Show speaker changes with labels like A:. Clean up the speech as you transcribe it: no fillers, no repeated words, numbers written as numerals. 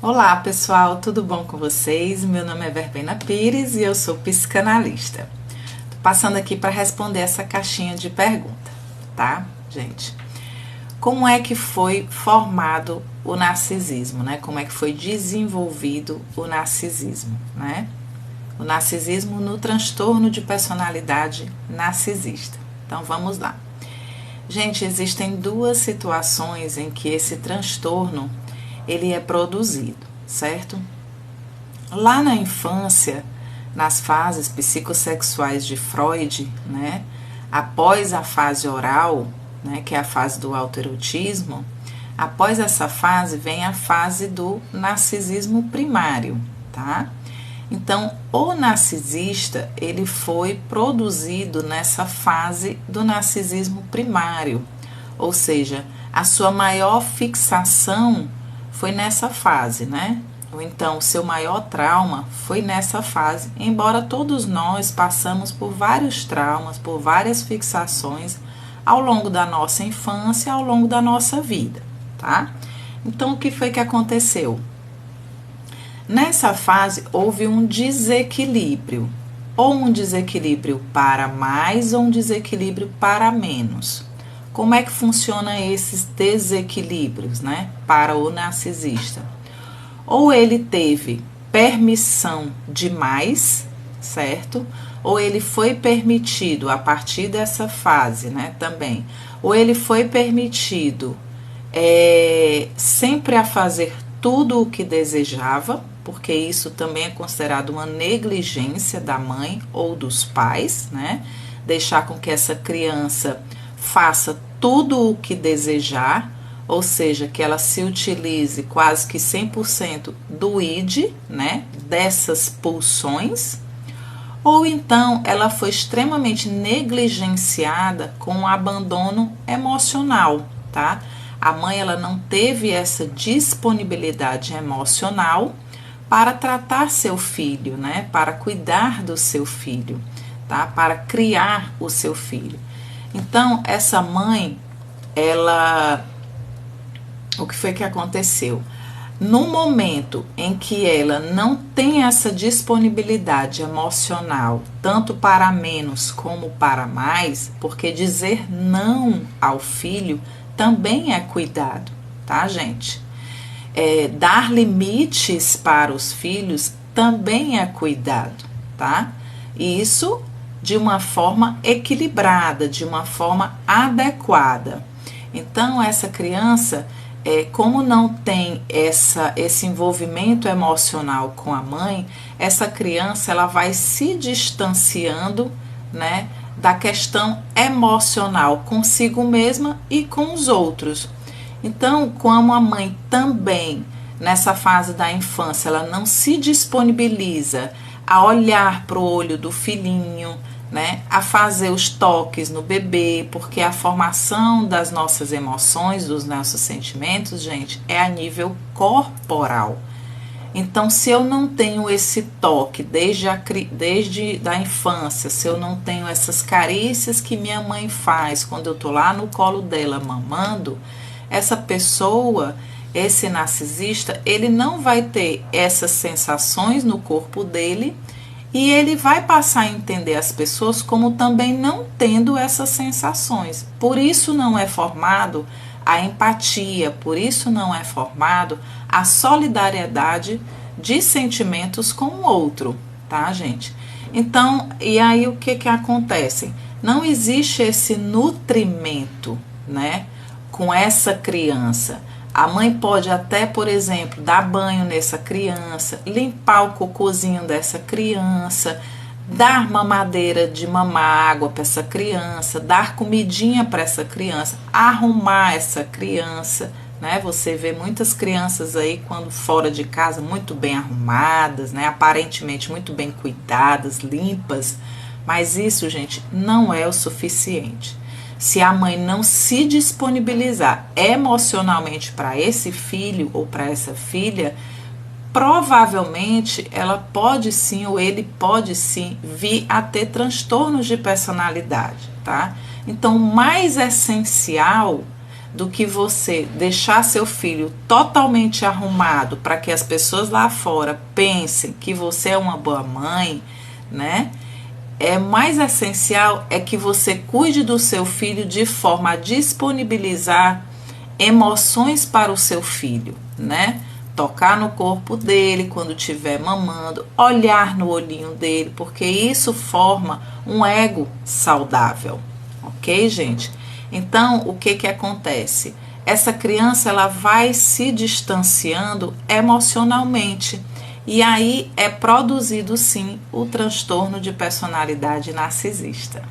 A: Olá pessoal, tudo bom com vocês? Meu nome é Verbena Pires e eu sou psicanalista. Tô passando aqui para responder essa caixinha de pergunta, tá, gente? Como é que foi formado o narcisismo, né? Como é que foi desenvolvido o narcisismo, né? O narcisismo no transtorno de personalidade narcisista. Então vamos lá. Gente, existem duas situações em que esse transtorno ele é produzido, certo? Lá na infância, nas fases psicossexuais de Freud, né, após a fase oral, né, que é a fase do autoerotismo, após essa fase vem a fase do narcisismo primário, tá? Então, o narcisista, ele foi produzido nessa fase do narcisismo primário, ou seja, a sua maior fixação foi nessa fase, né? Ou então, o seu maior trauma foi nessa fase, embora todos nós passamos por vários traumas, por várias fixações ao longo da nossa infância, ao longo da nossa vida, tá? Então, o que foi que aconteceu? Nessa fase houve um desequilíbrio, ou um desequilíbrio para mais ou um desequilíbrio para menos. Como é que funciona esses desequilíbrios, né, para o narcisista? Ou ele teve permissão demais, certo? Ou ele foi permitido a partir dessa fase, né, também. Ou ele foi permitido sempre a fazer tudo o que desejava, porque isso também é considerado uma negligência da mãe ou dos pais, né? Deixar com que essa criança faça tudo o que desejar, ou seja, que ela se utilize quase que 100% do id, né? Dessas pulsões, ou então ela foi extremamente negligenciada com o abandono emocional, tá? A mãe ela não teve essa disponibilidade emocional para tratar seu filho, né? Para cuidar do seu filho, tá? Para criar o seu filho. Então, essa mãe, o que foi que aconteceu? No momento em que ela não tem essa disponibilidade emocional, tanto para menos como para mais, porque dizer não ao filho também é cuidado, tá, gente? Dar limites para os filhos também é cuidado, tá? E isso de uma forma equilibrada, de uma forma adequada. Então, essa criança, como não tem esse envolvimento emocional com a mãe, essa criança ela vai se distanciando, né, da questão emocional consigo mesma e com os outros. Então, como a mãe também, nessa fase da infância, ela não se disponibiliza a olhar para o olho do filhinho, né, a fazer os toques no bebê, porque a formação das nossas emoções, dos nossos sentimentos, gente, é a nível corporal. Então, se eu não tenho esse toque desde a infância, se eu não tenho essas carícias que minha mãe faz quando eu tô lá no colo dela mamando, essa pessoa, esse narcisista, ele não vai ter essas sensações no corpo dele e ele vai passar a entender as pessoas como também não tendo essas sensações. Por isso não é formado a empatia, por isso não é formado a solidariedade de sentimentos com o outro, tá, gente? Então, e aí o que acontece? Não existe esse nutrimento, né, com essa criança. A mãe pode até, por exemplo, dar banho nessa criança, limpar o cocôzinho dessa criança, dar mamadeira de mamar água para essa criança, dar comidinha para essa criança, arrumar essa criança, né? Você vê muitas crianças aí quando fora de casa muito bem arrumadas, né? Aparentemente muito bem cuidadas, limpas, mas isso, gente, não é o suficiente. Se a mãe não se disponibilizar emocionalmente para esse filho ou para essa filha, provavelmente ela pode sim ou ele pode sim vir a ter transtornos de personalidade, tá? Então, o mais essencial do que você deixar seu filho totalmente arrumado para que as pessoas lá fora pensem que você é uma boa mãe, né? Mais essencial é que você cuide do seu filho de forma a disponibilizar emoções para o seu filho, né? Tocar no corpo dele quando estiver mamando, olhar no olhinho dele, porque isso forma um ego saudável, ok, gente? Então, o que acontece? Essa criança ela vai se distanciando emocionalmente e aí é produzido sim o transtorno de personalidade narcisista.